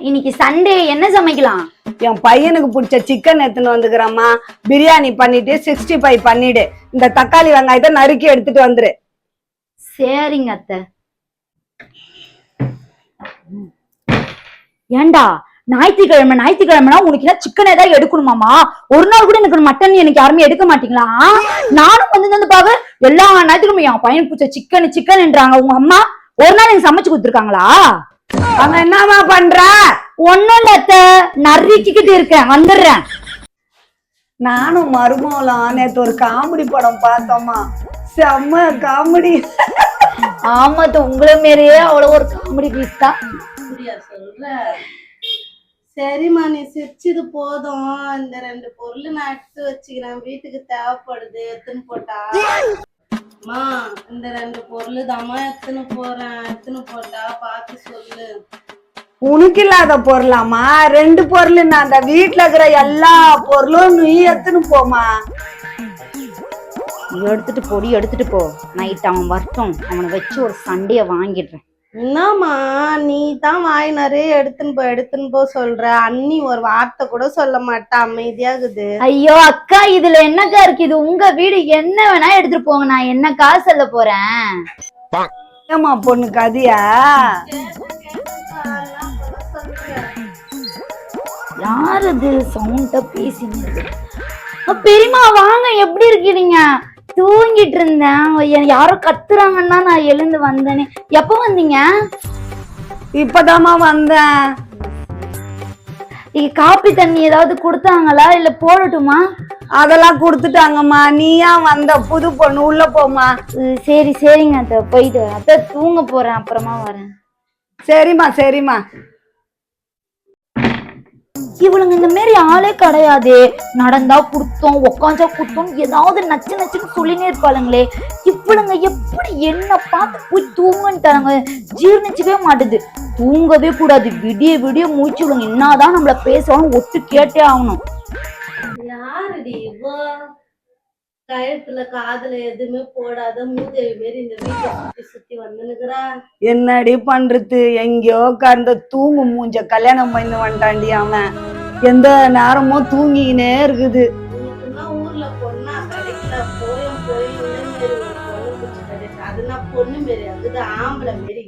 இன்னைக்கு சண்டே என்ன சமைக்கலாம்? என் பையனுக்கு பிடிச்ச சிக்கன் எடுத்துன்னு வந்துக்கிறேம்மா. பிரியாணி பண்ணிட்டு 65 பண்ணிடு. இந்த தக்காளி வெங்காயத்தை நறுக்கி எடுத்துட்டு வந்துரு. சரிங்க அத்தை. ஏண்டா ஞாயிற்றுக்கிழமைனா உனக்கு என்ன சிக்கன் ஏதாவது எடுக்கணுமாமா? ஒரு நாள் கூட எனக்கு மட்டன் எனக்கு யாருமே எடுக்க மாட்டீங்களா? நானும் வந்து பாக்க எல்லா ஞாயிற்றுக்கிழமையும் என் பையன் பிடிச்ச சிக்கன்ன்றாங்க. உங்க அம்மா ஒரு நாள் எனக்கு சமைச்சு கொடுத்துருக்காங்களா? அங்க என்னமா பண்ற? ஒன்னும் இல்ல அத்தை, நறுக்கிக்கிட்டு இருக்கேன், வந்துடுறேன். நானும் மருமகளும் நேத்து ஒரு காமெடி படம் பார்த்தோமா, செம்ம காமெடி. ஆமாத்த, உங்களை மாரியே அவ்வளவு ஒரு காமெடி பீஸ் தான். சொல்ற சரிம்மா, நீ சிரிச்சது போதும். இந்த 2 பொருள் நான் எடுத்து வச்சுக்கிறேன், வீட்டுக்கு தேவைப்படுது, எடுத்துன்னு போட்டா. அம்மா, இந்த 2 பொருள் தாம்மா எடுத்துன்னு போறேன், எடுத்துன்னு போட்டா பார்த்து சொல்லு. உனக்கு இல்லாத பொருளாமா? 2 பொருள், நான் அந்த வீட்டுல இருக்கிற எல்லா பொருளும் நீ எடுத்துன்னு போமா. எடுத்துட்டு போ. நைட் அவன் வரட்டும், அவனை வச்சு ஒரு சண்டைய வாங்கிடுறேன். என்னம்மா நீ தான் வாய் நிறைய எடுத்துன்னு போ சொல்ற, அண்ணி ஒரு வார்த்தை கூட சொல்ல மாட்டா, அமைதியாகுது. ஐயோ அக்கா, இதுல என்னக்கா இருக்கு? இது உங்க வீடு, என்ன வேணா எடுத்துட்டு போங்க, நான் என்னக்கா சொல்ல போறேன்? ஏமா பொண்ணு கதையா? யாரு இது சவுண்ட பேசினது? பெரியமா வாங்க, எப்படி இருக்கிறீங்க? தூங்கிட்டு இருந்தேன், யாரோ கத்துறாங்கன்னா நான் எழுந்து வந்தேனே. எப்ப வந்தீங்க? இப்பதாமா வந்தேன். காப்பி தண்ணி ஏதாவது கொடுத்தாங்களா, இல்ல போடட்டுமா? அதெல்லாம் கொடுத்துட்டாங்கம்மா. நீயா வந்த புது பொண்ணு, உள்ள போமா. சரிங்க அத்தை, போயிட்டு அத்தை தூங்க போறேன், அப்புறமா வரேன். சரிம்மா. இவளுங்க இந்த மாரி ஆளே கிடையாது. நடந்தா குடுத்தோம், உக்காஞ்சா குடுத்தோம், ஏதாவது நச்சுன்னு சொல்லினே இருப்பாளுங்களே. இவளுங்க எப்படி என்ன பார்த்து போய் தூங்குன்னு தராங்க? ஜீர்ணிச்சுக்கவே மாட்டுது. தூங்கவே கூடாது, விடிய மூச்சுடுங்க. என்னதான் நம்மள பேசணும், ஒட்டு கேட்டே ஆகணும். யாருடி இவ்வளோ கழுத்துல காதுல எதுவுமே போடாத மூதேவி மாரி இந்த வீட்டை சுத்தி வந்துனுக்குறா? என்னடி பண்றது? எங்கேயோ கந்த தூங்கு மூஞ்ச கல்யாணம் பண்ணி வந்துட்டாண்டி அவன். எந்த நேரமும் தூங்கினே இருக்குது. ஊர்ல பொண்ணா கிடைக்கல, போய் பொண்ணு பிடிச்சி கிடையாது. அதுனா பொண்ணு மாரி, அதுதான் ஆம்பளை மாரி.